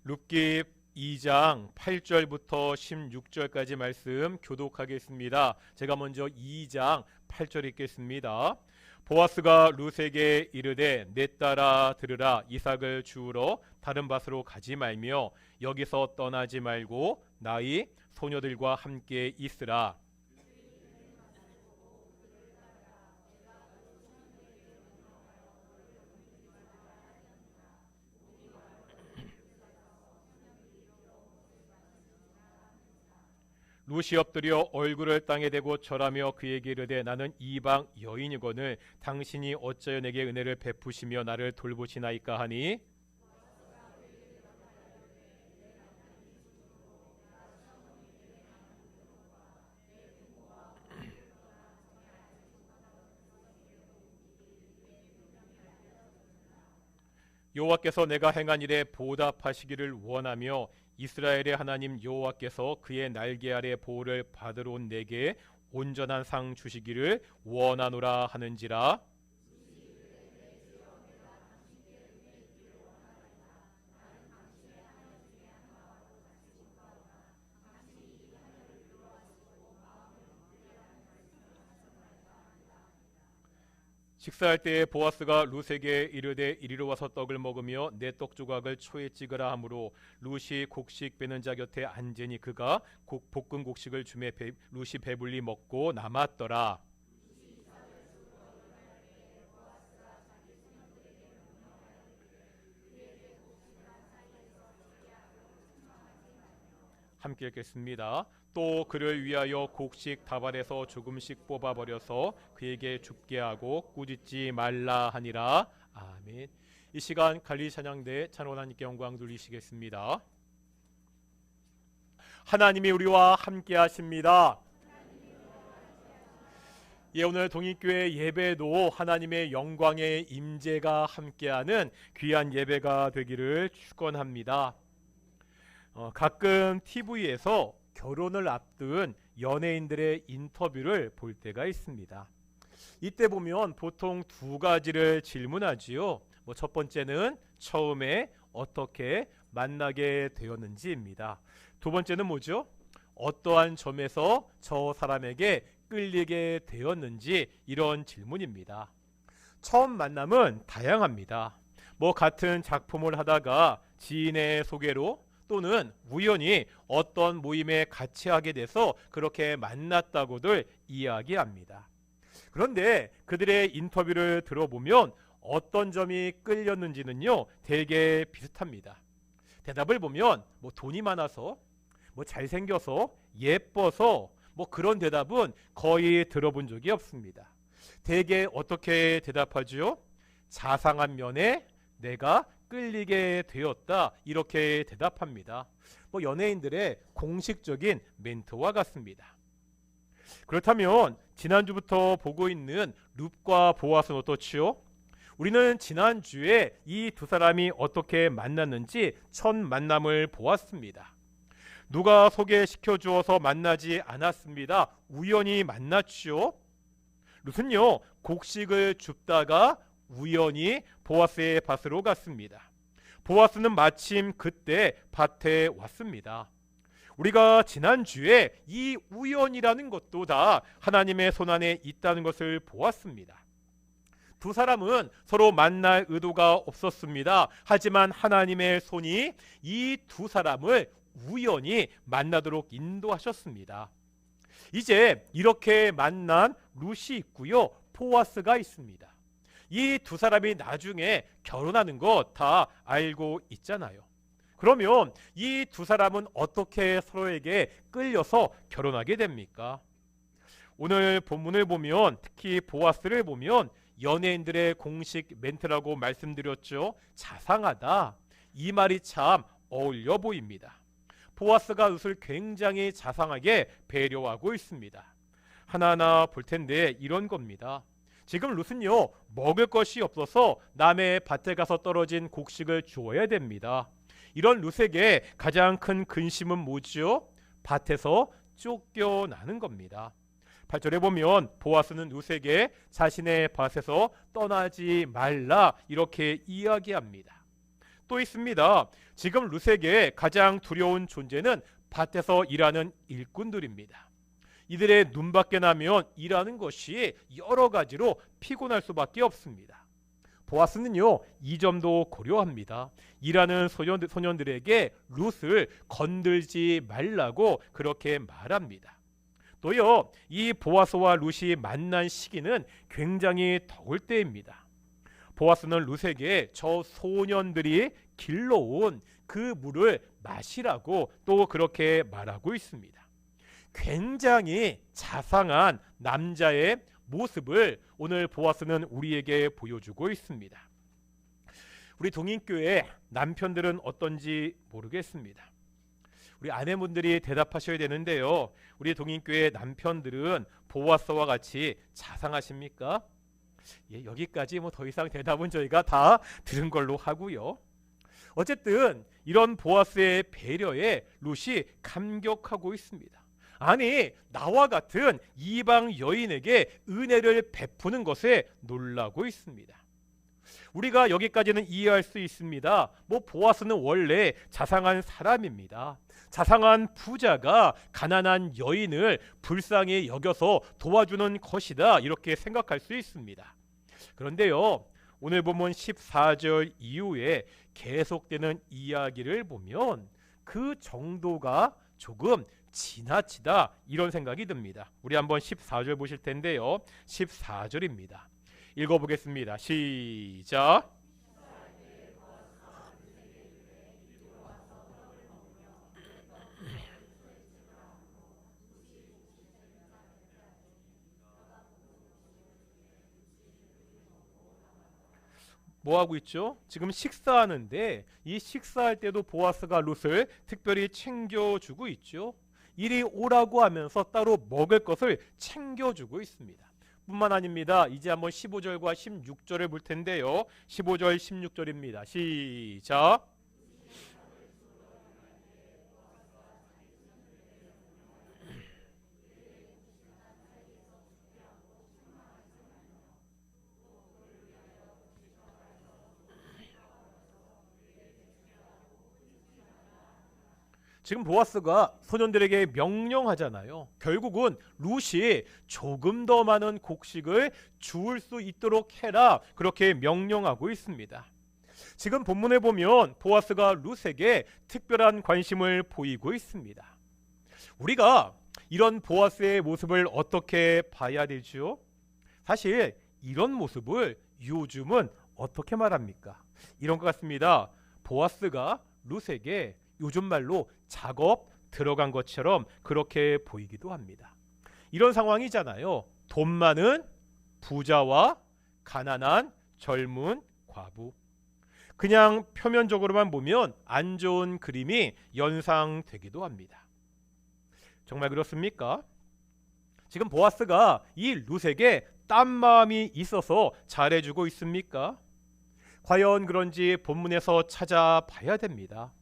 룻기 2장 8절부터 16절까지 말씀 교독하겠습니다. 제가 먼저 2장 8절 읽겠습니다. 보아스가 룻에게 이르되 내 딸아 들으라, 이삭을 주우러 다른 밭으로 가지 말며 여기서 떠나지 말고 나의 소녀들과 함께 있으라. 룻이 엎드려 얼굴을 땅에 대고 절하며 그에게 이르되 나는 이방 여인이거늘 당신이 어찌하여 내게 은혜를 베푸시며 나를 돌보시나이까 하니, 여호와께서 내가 행한 일에 보답하시기를 원하며 이스라엘의 하나님 여호와께서 그의 날개 아래 보호를 받으러 온 내게 온전한 상 주시기를 원하노라 하는지라. 식사할 때에 보아스가 룻에게 이르되 이리로 와서 떡을 먹으며 내 떡 조각을 초에 찍으라 하므로 룻이 곡식 빼는 자 곁에 앉으니 그가 볶은 곡식을 주매 룻이 배불리 먹고 남았더라. 함께 읽겠습니다. 또 그를 위하여 곡식 다발에서 조금씩 뽑아버려서 그에게 줍게 하고 꾸짖지 말라 하니라. 아멘. 이 시간 갈릴리 찬양대 찬원 하나님께 영광 돌리시겠습니다. 하나님이 우리와 함께 하십니다. 예, 오늘 동익교회 예배도 하나님의 영광의 임재가 함께하는 귀한 예배가 되기를 축원합니다. 가끔 TV에서 결혼을 앞둔 연예인들의 인터뷰를 볼 때가 있습니다. 이때 보면 보통 두 가지를 질문하지요. 첫 번째는 처음에 어떻게 만나게 되었는지입니다. 두 번째는 뭐죠? 어떠한 점에서 저 사람에게 끌리게 되었는지, 이런 질문입니다. 처음 만남은 다양합니다. 같은 작품을 하다가 지인의 소개로 또는 우연히 어떤 모임에 같이 하게 돼서 그렇게 만났다고들 이야기합니다. 그런데 그들의 인터뷰를 들어보면 어떤 점이 끌렸는지는요, 되게 비슷합니다. 대답을 보면 돈이 많아서, 잘생겨서, 예뻐서, 그런 대답은 거의 들어본 적이 없습니다. 대개 어떻게 대답하죠? 자상한 면에 내가 끌리게 되었다, 이렇게 대답합니다. 연예인들의 공식적인 멘트와 같습니다. 그렇다면 지난주부터 보고 있는 룻과 보아스는 어떻지요? 우리는 지난주에 이 두 사람이 어떻게 만났는지 첫 만남을 보았습니다. 누가 소개시켜 주어서 만나지 않았습니다. 우연히 만났죠. 룻은요, 곡식을 줍다가 우연히 보아스의 밭으로 갔습니다. 보아스는 마침 그때 밭에 왔습니다. 우리가 지난주에 이 우연이라는 것도 다 하나님의 손안에 있다는 것을 보았습니다. 두 사람은 서로 만날 의도가 없었습니다. 하지만 하나님의 손이 이 두 사람을 우연히 만나도록 인도하셨습니다. 이제 이렇게 만난 룻이 있고요, 보아스가 있습니다. 이 두 사람이 나중에 결혼하는 거 다 알고 있잖아요. 그러면 이 두 사람은 어떻게 서로에게 끌려서 결혼하게 됩니까? 오늘 본문을 보면, 특히 보아스를 보면 연예인들의 공식 멘트라고 말씀드렸죠. 자상하다, 이 말이 참 어울려 보입니다. 보아스가 룻을 굉장히 자상하게 배려하고 있습니다. 하나하나 볼 텐데 이런 겁니다. 지금 룻은요, 먹을 것이 없어서 남의 밭에 가서 떨어진 곡식을 주어야 됩니다. 이런 룻에게 가장 큰 근심은 뭐죠? 밭에서 쫓겨나는 겁니다. 8절에 보면 보아스는 룻에게 자신의 밭에서 떠나지 말라, 이렇게 이야기합니다. 또 있습니다. 지금 룻에게 가장 두려운 존재는 밭에서 일하는 일꾼들입니다. 이들의 눈밖에 나면 일하는 것이 여러 가지로 피곤할 수밖에 없습니다. 보아스는요, 이 점도 고려합니다. 일하는 소년들에게 룻을 건들지 말라고 그렇게 말합니다. 또요, 이 보아스와 룻이 만난 시기는 굉장히 더울 때입니다. 보아스는 룻에게 저 소년들이 길러온 그 물을 마시라고 또 그렇게 말하고 있습니다. 굉장히 자상한 남자의 모습을 오늘 보아스는 우리에게 보여주고 있습니다. 우리 동인교회 남편들은 어떤지 모르겠습니다. 우리 아내분들이 대답하셔야 되는데요. 우리 동인교회 남편들은 보아스와 같이 자상하십니까? 예, 여기까지 더 이상 대답은 저희가 다 들은 걸로 하고요. 어쨌든 이런 보아스의 배려에 룻이 감격하고 있습니다. 아니, 나와 같은 이방 여인에게 은혜를 베푸는 것에 놀라고 있습니다. 우리가 여기까지는 이해할 수 있습니다. 보아스는 원래 자상한 사람입니다. 자상한 부자가 가난한 여인을 불쌍히 여겨서 도와주는 것이다, 이렇게 생각할 수 있습니다. 그런데요, 오늘 본문 14절 이후에 계속되는 이야기를 보면 그 정도가 조금 지나치다, 이런 생각이 듭니다. 우리 한번 14절 보실 텐데요. 14절입니다. 읽어보겠습니다. 시작. 뭐 하고 있죠? 지금 식사하는데 이 식사할 때도 보아스가 룻을 특별히 챙겨주고 있죠. 이리 오라고 하면서 따로 먹을 것을 챙겨주고 있습니다. 뿐만 아닙니다. 이제 한번 15절과 16절을 볼 텐데요. 15절 16절입니다. 시작. 지금 보아스가 소년들에게 명령하잖아요. 결국은 룻이 조금 더 많은 곡식을 주울 수 있도록 해라, 그렇게 명령하고 있습니다. 지금 본문에 보면 보아스가 룻에게 특별한 관심을 보이고 있습니다. 우리가 이런 보아스의 모습을 어떻게 봐야 되죠? 사실 이런 모습을 요즘은 어떻게 말합니까? 이런 것 같습니다. 보아스가 룻에게 요즘 말로 작업 들어간 것처럼 그렇게 보이기도 합니다. 이런 상황이잖아요. 돈 많은 부자와 가난한 젊은 과부. 그냥 표면적으로만 보면 안 좋은 그림이 연상되기도 합니다. 정말 그렇습니까? 지금 보아스가 이 룻에게 딴 마음이 있어서 잘해주고 있습니까? 과연 그런지 본문에서 찾아봐야 됩니다.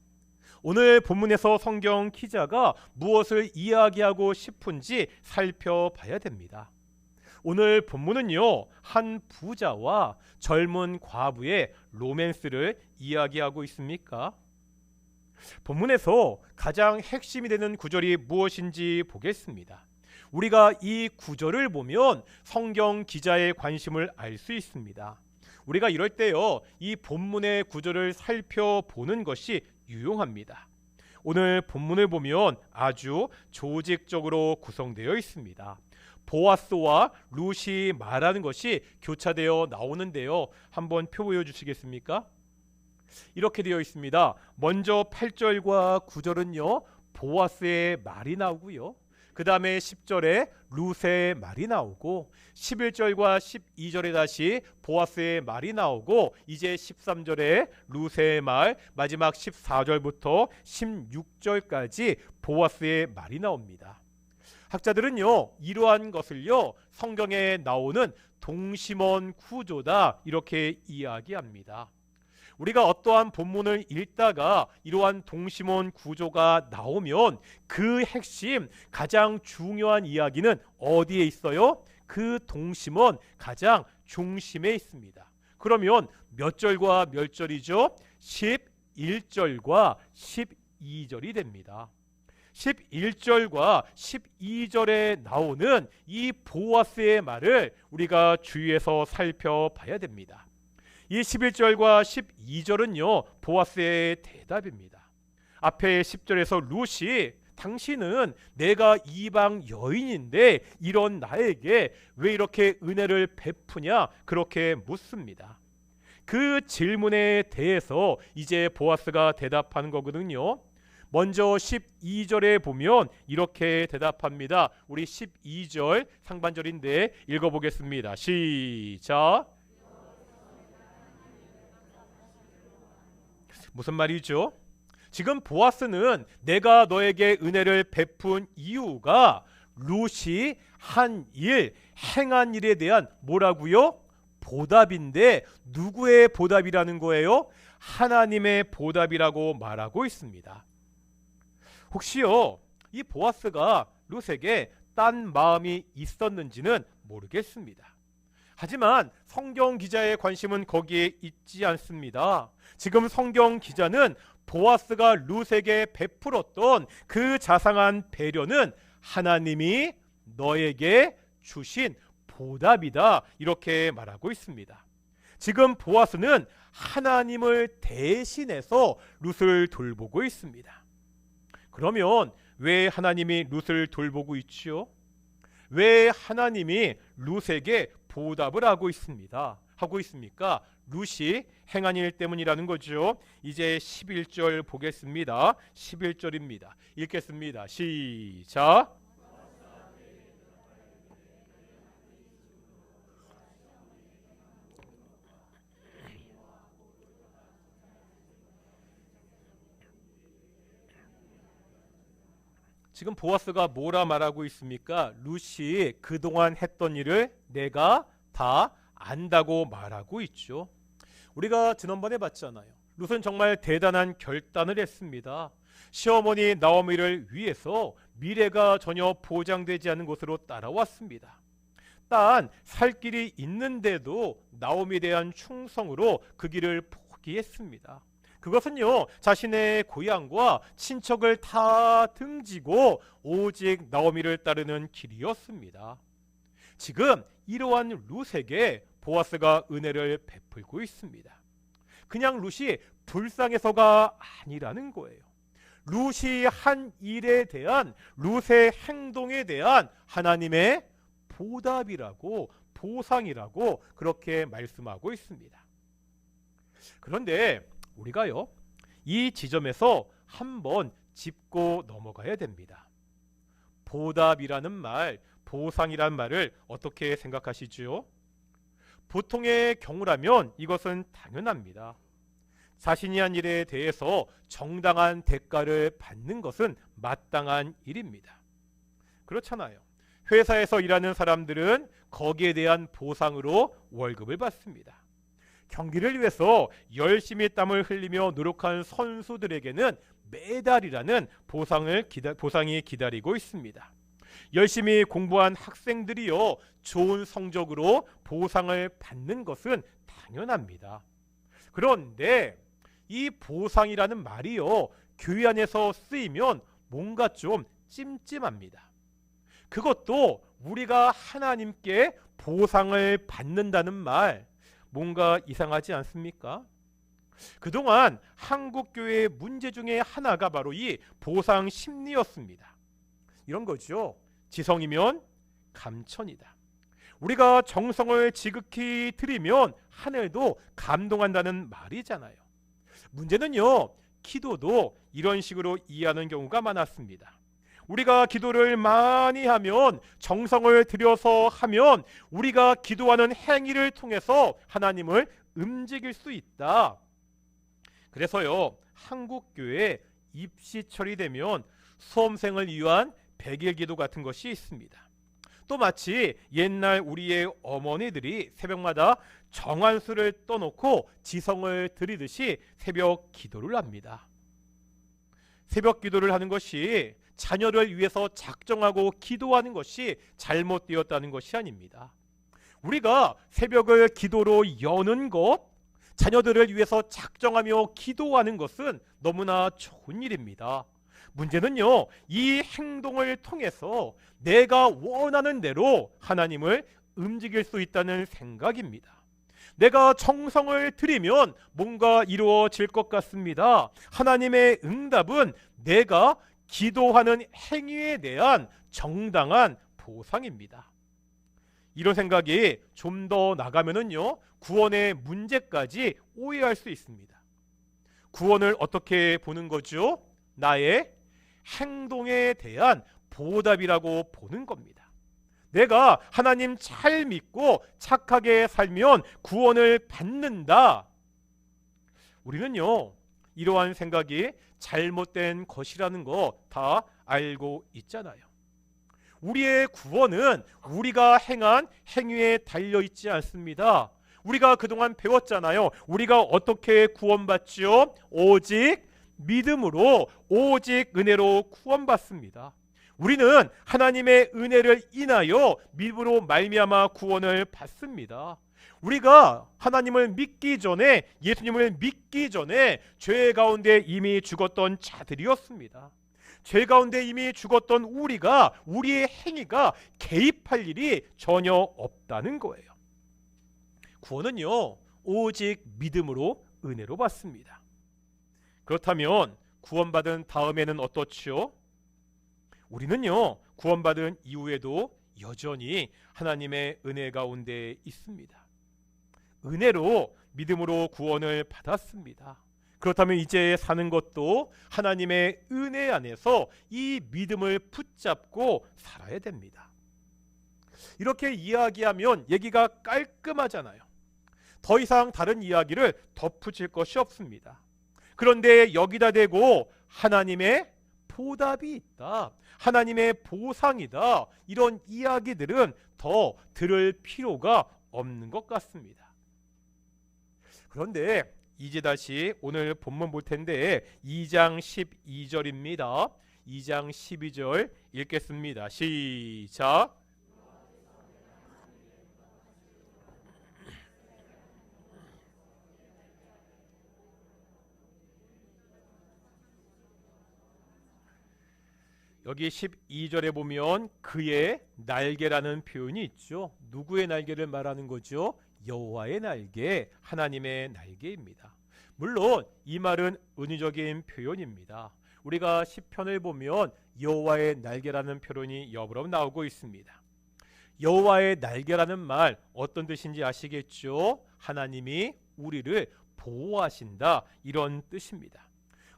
오늘 본문에서 성경 기자가 무엇을 이야기하고 싶은지 살펴봐야 됩니다. 오늘 본문은요, 한 부자와 젊은 과부의 로맨스를 이야기하고 있습니까? 본문에서 가장 핵심이 되는 구절이 무엇인지 보겠습니다. 우리가 이 구절을 보면 성경 기자의 관심을 알 수 있습니다. 우리가 이럴 때요, 이 본문의 구절을 살펴보는 것이 유용합니다. 오늘 본문을 보면 아주 조직적으로 구성되어 있습니다. 보아스와 룻이 말하는 것이 교차되어 나오는데요. 한번 표 보여주시겠습니까? 이렇게 되어 있습니다. 먼저 8절과 9절은요, 보아스의 말이 나오고요. 그 다음에 10절에 룻의 말이 나오고 11절과 12절에 다시 보아스의 말이 나오고 이제 13절에 룻의 말, 마지막 14절부터 16절까지 보아스의 말이 나옵니다. 학자들은요, 이러한 것을요, 성경에 나오는 동심원 구조다, 이렇게 이야기합니다. 우리가 어떠한 본문을 읽다가 이러한 동심원 구조가 나오면 그 핵심, 가장 중요한 이야기는 어디에 있어요? 그 동심원 가장 중심에 있습니다. 그러면 몇 절과 몇 절이죠? 10, 11절과 12절이 됩니다. 11절과 12절에 나오는 이 보아스의 말을 우리가 주의해서 살펴봐야 됩니다. 이 11절과 12절은요, 보아스의 대답입니다. 앞에 10절에서 룻이 당신은 내가 이방 여인인데 이런 나에게 왜 이렇게 은혜를 베푸냐 그렇게 묻습니다. 그 질문에 대해서 이제 보아스가 대답하는 거거든요. 먼저 12절에 보면 이렇게 대답합니다. 우리 12절 상반절인데 읽어보겠습니다. 시작. 무슨 말이죠? 지금 보아스는 내가 너에게 은혜를 베푼 이유가 룻이 한 일, 행한 일에 대한 뭐라고요? 보답인데 누구의 보답이라는 거예요? 하나님의 보답이라고 말하고 있습니다. 혹시요, 이 보아스가 룻에게 딴 마음이 있었는지는 모르겠습니다. 하지만 성경 기자의 관심은 거기에 있지 않습니다. 지금 성경 기자는 보아스가 룻에게 베풀었던 그 자상한 배려는 하나님이 너에게 주신 보답이다 이렇게 말하고 있습니다. 지금 보아스는 하나님을 대신해서 룻을 돌보고 있습니다. 그러면 왜 하나님이 룻을 돌보고 있지요? 왜 하나님이 룻에게 보답을 하고 있습니까? 룻이 행한 일 때문이라는 거죠. 이제 11절 보겠습니다. 11절입니다. 읽겠습니다. 시작. 지금 보아스가 뭐라 말하고 있습니까? 룻이 그동안 했던 일을 내가 다 안다고 말하고 있죠. 우리가 지난번에 봤잖아요. 룻은 정말 대단한 결단을 했습니다. 시어머니 나오미를 위해서 미래가 전혀 보장되지 않은 곳으로 따라왔습니다. 딴 살 길이 있는데도 나오미에 대한 충성으로 그 길을 포기했습니다. 그것은요, 자신의 고향과 친척을 다 등지고 오직 나오미를 따르는 길이었습니다. 지금 이러한 룻에게 보아스가 은혜를 베풀고 있습니다. 그냥 룻이 불쌍해서가 아니라는 거예요. 룻이 한 일에 대한, 룻의 행동에 대한 하나님의 보답이라고, 보상이라고 그렇게 말씀하고 있습니다. 그런데 우리가요, 이 지점에서 한번 짚고 넘어가야 됩니다. 보답이라는 말, 보상이란 말을 어떻게 생각하시죠? 보통의 경우라면 이것은 당연합니다. 자신이 한 일에 대해서 정당한 대가를 받는 것은 마땅한 일입니다. 그렇잖아요. 회사에서 일하는 사람들은 거기에 대한 보상으로 월급을 받습니다. 경기를 위해서 열심히 땀을 흘리며 노력한 선수들에게는 메달이라는 보상이 기다리고 있습니다. 열심히 공부한 학생들이요, 좋은 성적으로 보상을 받는 것은 당연합니다. 그런데 이 보상이라는 말이요, 교회 안에서 쓰이면 뭔가 좀 찜찜합니다. 그것도 우리가 하나님께 보상을 받는다는 말, 뭔가 이상하지 않습니까? 그동안 한국교회의 문제 중에 하나가 바로 이 보상 심리였습니다. 이런 거죠. 지성이면 감천이다. 우리가 정성을 지극히 들이면 하늘도 감동한다는 말이잖아요. 문제는요, 기도도 이런 식으로 이해하는 경우가 많았습니다. 우리가 기도를 많이 하면, 정성을 들여서 하면 우리가 기도하는 행위를 통해서 하나님을 움직일 수 있다. 그래서요, 한국교회 입시철이 되면 수험생을 위한 100일 기도 같은 것이 있습니다. 또 마치 옛날 우리의 어머니들이 새벽마다 정한수를 떠놓고 지성을 드리듯이 새벽 기도를 합니다. 새벽 기도를 하는 것이 자녀를 위해서 작정하고 기도하는 것이 잘못되었다는 것이 아닙니다. 우리가 새벽을 기도로 여는 것, 자녀들을 위해서 작정하며 기도하는 것은 너무나 좋은 일입니다. 문제는요, 이 행동을 통해서 내가 원하는 대로 하나님을 움직일 수 있다는 생각입니다. 내가 정성을 들이면 뭔가 이루어질 것 같습니다. 하나님의 응답은 내가 기도하는 행위에 대한 정당한 보상입니다. 이런 생각이 좀 더 나가면은요, 구원의 문제까지 오해할 수 있습니다. 구원을 어떻게 보는 거죠? 나의 행동에 대한 보답이라고 보는 겁니다. 내가 하나님 잘 믿고 착하게 살면 구원을 받는다. 우리는요, 이러한 생각이 잘못된 것이라는 거 다 알고 있잖아요. 우리의 구원은 우리가 행한 행위에 달려 있지 않습니다. 우리가 그동안 배웠잖아요. 우리가 어떻게 구원받지요? 오직 믿음으로, 오직 은혜로 구원받습니다. 우리는 하나님의 은혜를 인하여 믿음으로 말미암아 구원을 받습니다. 우리가 하나님을 믿기 전에, 예수님을 믿기 전에 죄 가운데 이미 죽었던 자들이었습니다. 죄 가운데 이미 죽었던 우리가, 우리의 행위가 개입할 일이 전혀 없다는 거예요. 구원은요, 오직 믿음으로 은혜로 받습니다. 그렇다면 구원받은 다음에는 어떻지요? 우리는요, 구원받은 이후에도 여전히 하나님의 은혜 가운데 있습니다. 은혜로, 믿음으로 구원을 받았습니다. 그렇다면 이제 사는 것도 하나님의 은혜 안에서 이 믿음을 붙잡고 살아야 됩니다. 이렇게 이야기하면 얘기가 깔끔하잖아요. 더 이상 다른 이야기를 덧붙일 것이 없습니다. 그런데 여기다 대고 하나님의 보답이 있다, 하나님의 보상이다, 이런 이야기들은 더 들을 필요가 없는 것 같습니다. 그런데 이제 다시 오늘 본문 볼 텐데 2장 12절입니다. 2장 12절 읽겠습니다. 시작. 여기 12절에 보면 그의 날개라는 표현이 있죠. 누구의 날개를 말하는 거죠? 여호와의 날개, 하나님의 날개입니다. 물론 이 말은 은유적인 표현입니다. 우리가 시편을 보면 여호와의 날개라는 표현이 여러 번 나오고 있습니다. 여호와의 날개라는 말 어떤 뜻인지 아시겠죠? 하나님이 우리를 보호하신다, 이런 뜻입니다.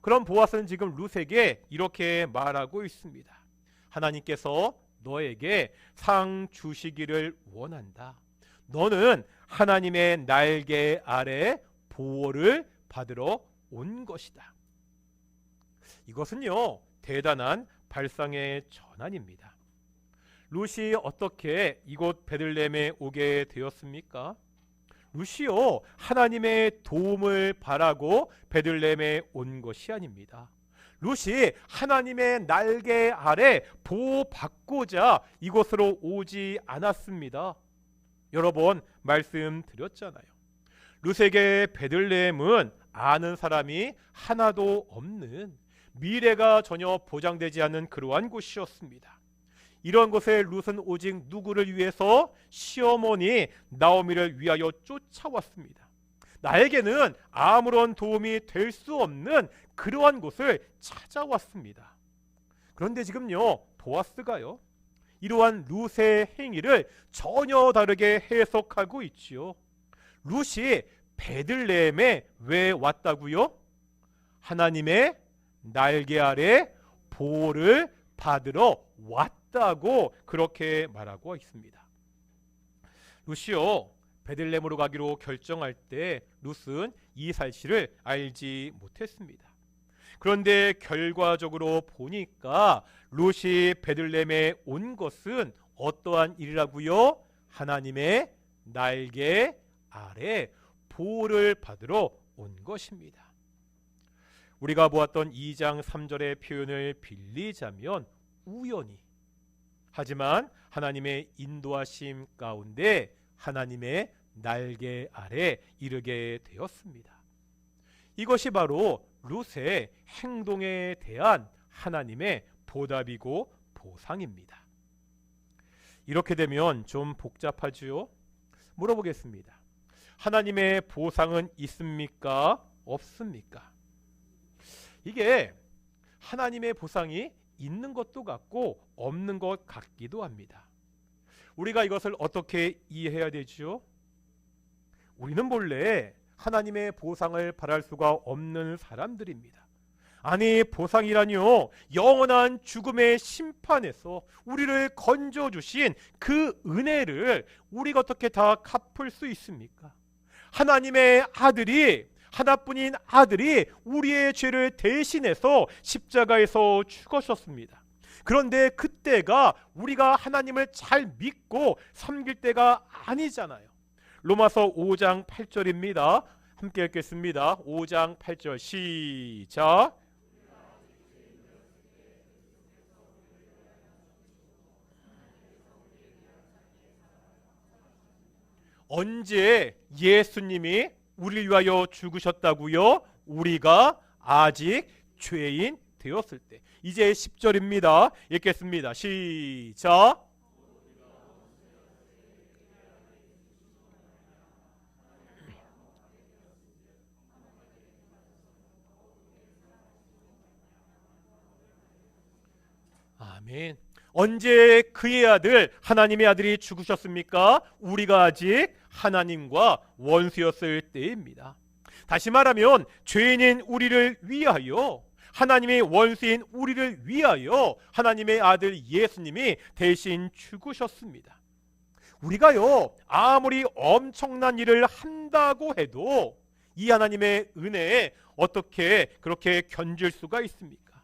그럼 보아스는 지금 룻에게 이렇게 말하고 있습니다. 하나님께서 너에게 상 주시기를 원한다. 너는 하나님의 날개 아래 보호를 받으러 온 것이다. 이것은요, 대단한 발상의 전환입니다. 룻이 어떻게 이곳 베들레헴에 오게 되었습니까? 룻이요, 하나님의 도움을 바라고 베들레헴에 온 것이 아닙니다. 룻이 하나님의 날개 아래 보호받고자 이곳으로 오지 않았습니다. 여러 번 말씀드렸잖아요. 룻에게 베들레헴은 아는 사람이 하나도 없는, 미래가 전혀 보장되지 않는 그러한 곳이었습니다. 이런 곳에 룻은 오직 누구를 위해서? 시어머니 나오미를 위하여 쫓아왔습니다. 나에게는 아무런 도움이 될 수 없는 그러한 곳을 찾아왔습니다. 그런데 지금요, 보아스가요, 이러한 룻의 행위를 전혀 다르게 해석하고 있지요. 룻이 베들레헴에 왜 왔다고요? 하나님의 날개 아래 보호를 받으러 왔다고 그렇게 말하고 있습니다. 룻이요, 베들레헴으로 가기로 결정할 때 룻은 이 사실을 알지 못했습니다. 그런데 결과적으로 보니까 룻이 베들레헴에 온 것은 어떠한 일이라고요? 하나님의 날개 아래 보호를 받으러 온 것입니다. 우리가 보았던 2장 3절의 표현을 빌리자면 우연히, 하지만 하나님의 인도하심 가운데 하나님의 날개 아래 이르게 되었습니다. 이것이 바로 룻의 행동에 대한 하나님의 보답이고 보상입니다. 이렇게 되면 좀 복잡하지요? 물어보겠습니다. 하나님의 보상은 있습니까? 없습니까? 이게 하나님의 보상이 있는 것도 같고 없는 것 같기도 합니다. 우리가 이것을 어떻게 이해해야 되죠? 우리는 본래 하나님의 보상을 바랄 수가 없는 사람들입니다. 아니, 보상이라뇨, 영원한 죽음의 심판에서 우리를 건져주신 그 은혜를 우리가 어떻게 다 갚을 수 있습니까? 하나님의 아들이, 하나뿐인 아들이 우리의 죄를 대신해서 십자가에서 죽으셨습니다. 그런데 그때가 우리가 하나님을 잘 믿고 섬길 때가 아니잖아요. 로마서 5장 8절입니다. 함께 읽겠습니다. 5장 8절 시작. 언제 예수님이 우리를 위하여 죽으셨다고요? 우리가 아직 죄인 되었을 때. 이제 10절입니다. 읽겠습니다. 시작. 아멘. 언제 그의 아들, 하나님의 아들이 죽으셨습니까? 우리가 아직 하나님과 원수였을 때입니다. 다시 말하면 죄인인 우리를 위하여, 하나님의 원수인 우리를 위하여 하나님의 아들 예수님이 대신 죽으셨습니다. 우리가요, 아무리 엄청난 일을 한다고 해도 이 하나님의 은혜에 어떻게 그렇게 견딜 수가 있습니까?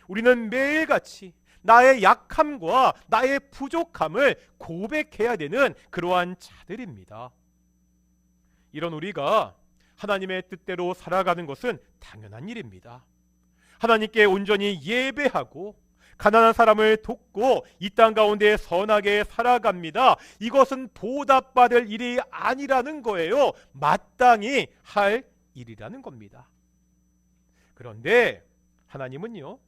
우리는 매일같이 나의 약함과 나의 부족함을 고백해야 되는 그러한 자들입니다. 이런 우리가 하나님의 뜻대로 살아가는 것은 당연한 일입니다. 하나님께 온전히 예배하고 가난한 사람을 돕고 이 땅 가운데 선하게 살아갑니다. 이것은 보답받을 일이 아니라는 거예요. 마땅히 할 일이라는 겁니다. 그런데 하나님은요,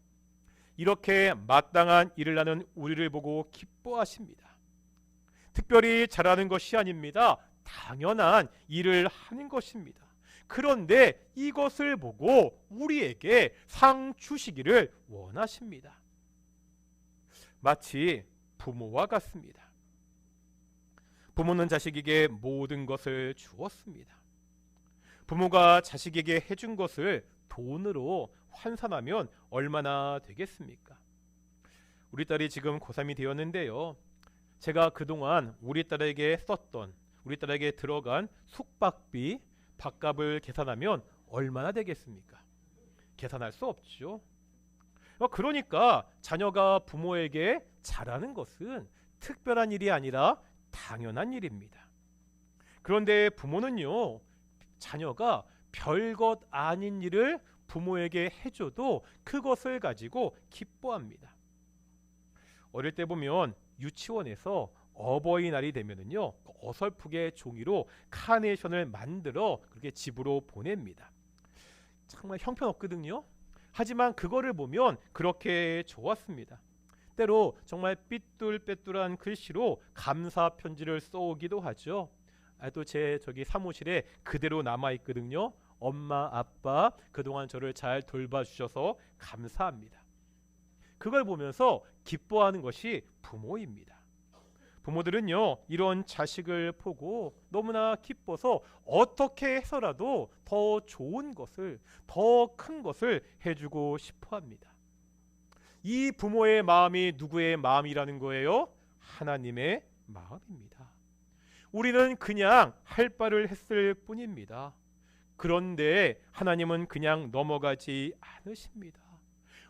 이렇게 마땅한 일을 하는 우리를 보고 기뻐하십니다. 특별히 잘하는 것이 아닙니다. 당연한 일을 하는 것입니다. 그런데 이것을 보고 우리에게 상 주시기를 원하십니다. 마치 부모와 같습니다. 부모는 자식에게 모든 것을 주었습니다. 부모가 자식에게 해준 것을 돈으로 환산하면 얼마나 되겠습니까? 우리 딸이 지금 고3이 되었는데요, 제가 그동안 우리 딸에게 썼던, 우리 딸에게 들어간 숙박비, 밥값을 계산하면 얼마나 되겠습니까? 계산할 수 없죠. 그러니까 자녀가 부모에게 잘하는 것은 특별한 일이 아니라 당연한 일입니다. 그런데 부모는요, 자녀가 별것 아닌 일을 부모에게 해줘도 그것을 가지고 기뻐합니다. 어릴 때 보면 유치원에서 어버이날이 되면은요, 어설프게 종이로 카네이션을 만들어 그렇게 집으로 보냅니다. 정말 형편없거든요. 하지만 그거를 보면 그렇게 좋았습니다. 때로 정말 삐뚤빼뚤한 글씨로 감사 편지를 써오기도 하죠. 또 제 저기 사무실에 그대로 남아 있거든요. 엄마, 아빠, 그동안 저를 잘 돌봐주셔서 감사합니다. 그걸 보면서 기뻐하는 것이 부모입니다. 부모들은요, 이런 자식을 보고 너무나 기뻐서 어떻게 해서라도 더 좋은 것을, 더 큰 것을 해주고 싶어 합니다. 이 부모의 마음이 누구의 마음이라는 거예요? 하나님의 마음입니다. 우리는 그냥 할 바를 했을 뿐입니다. 그런데 하나님은 그냥 넘어가지 않으십니다.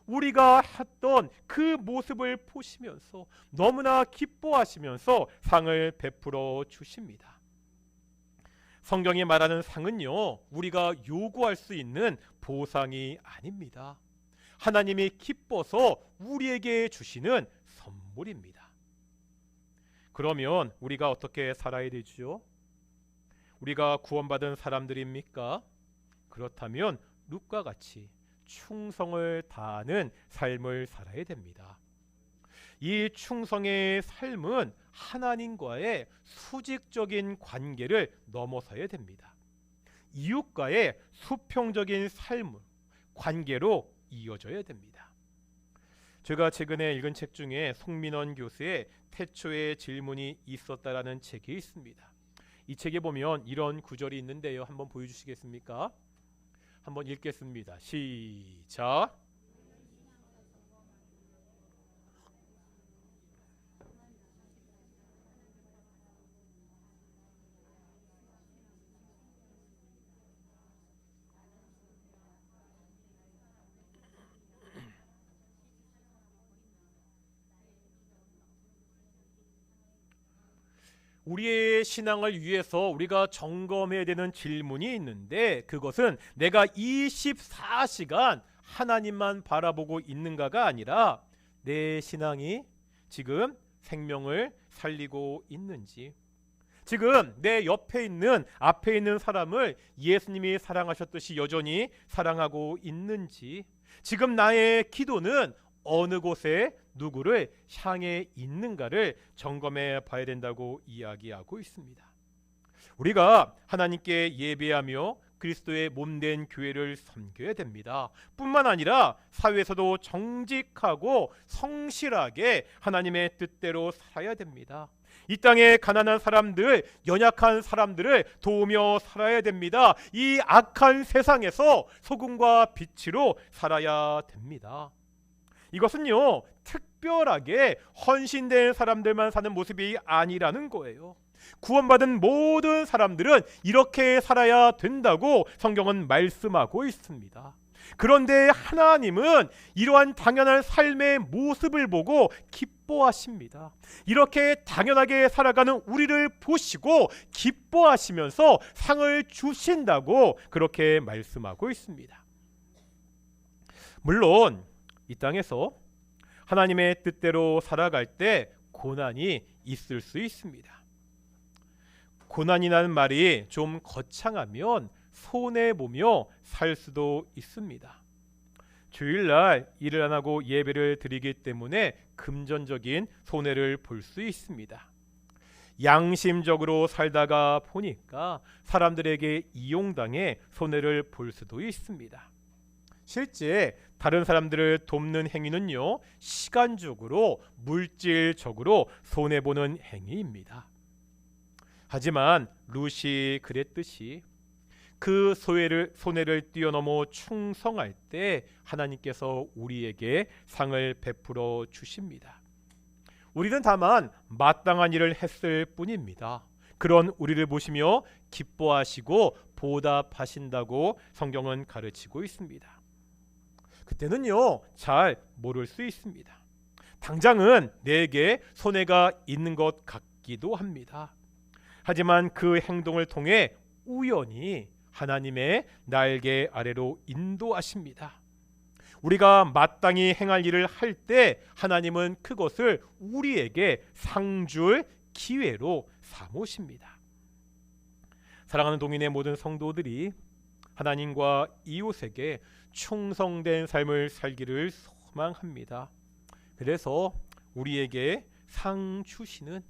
우리가 했던 그 모습을 보시면서 너무나 기뻐하시면서 상을 베풀어 주십니다. 성경이 말하는 상은요, 우리가 요구할 수 있는 보상이 아닙니다. 하나님이 기뻐서 우리에게 주시는 선물입니다. 그러면 우리가 어떻게 살아야 되죠? 우리가 구원받은 사람들입니까? 그렇다면 룻과 같이 충성을 다하는 삶을 살아야 됩니다. 이 충성의 삶은 하나님과의 수직적인 관계를 넘어서야 됩니다. 이웃과의 수평적인 삶, 관계로 이어져야 됩니다. 제가 최근에 읽은 책 중에 송민원 교수의 태초에 질문이 있었다라는 책이 있습니다. 이 책에 보면 이런 구절이 있는데요. 한번 보여주시겠습니까? 한번 읽겠습니다. 시작. 우리의 신앙을 위해서 우리가 점검해야 되는 질문이 있는데, 그것은 내가 24시간 하나님만 바라보고 있는가가 아니라 내 신앙이 지금 생명을 살리고 있는지, 지금 내 옆에 있는 앞에 있는 사람을 예수님이 사랑하셨듯이 여전히 사랑하고 있는지, 지금 나의 기도는 어느 곳에 누구를 향해 있는가를 점검해 봐야 된다고 이야기하고 있습니다. 우리가 하나님께 예배하며 그리스도의 몸된 교회를 섬겨야 됩니다. 뿐만 아니라 사회에서도 정직하고 성실하게 하나님의 뜻대로 살아야 됩니다. 이 땅에 가난한 사람들, 연약한 사람들을 도우며 살아야 됩니다. 이 악한 세상에서 소금과 빛으로 살아야 됩니다. 이것은요, 특별하게 헌신된 사람들만 사는 모습이 아니라는 거예요. 구원받은 모든 사람들은 이렇게 살아야 된다고 성경은 말씀하고 있습니다. 그런데 하나님은 이러한 당연한 삶의 모습을 보고 기뻐하십니다. 이렇게 당연하게 살아가는 우리를 보시고 기뻐하시면서 상을 주신다고 그렇게 말씀하고 있습니다. 물론 이 땅에서 하나님의 뜻대로 살아갈 때 고난이 있을 수 있습니다. 고난이라는 말이 좀 거창하면 손해보며 살 수도 있습니다. 주일날 일을 안 하고 예배를 드리기 때문에 금전적인 손해를 볼 수 있습니다. 양심적으로 살다가 보니까 사람들에게 이용당해 손해를 볼 수도 있습니다. 실제 다른 사람들을 돕는 행위는요, 시간적으로 물질적으로 손해보는 행위입니다. 하지만 룻이 그랬듯이 그 손해를 뛰어넘어 충성할 때 하나님께서 우리에게 상을 베풀어 주십니다. 우리는 다만 마땅한 일을 했을 뿐입니다. 그런 우리를 보시며 기뻐하시고 보답하신다고 성경은 가르치고 있습니다. 그때는요, 잘 모를 수 있습니다. 당장은 내게 손해가 있는 것 같기도 합니다. 하지만 그 행동을 통해 우연히 하나님의 날개 아래로 인도하십니다. 우리가 마땅히 행할 일을 할 때 하나님은 그것을 우리에게 상줄 기회로 삼으십니다. 사랑하는 동인의 모든 성도들이 하나님과 이웃에게 충성된 삶을 살기를 소망합니다. 그래서 우리에게 상 주시는,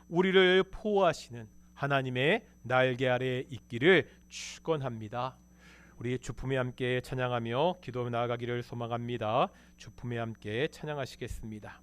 우리를 보호하시는 하나님의 날개 아래 있기를 축원합니다. 우리 주품에 함께 찬양하며 기도 나아가기를 소망합니다. 주품에 함께 찬양하시겠습니다.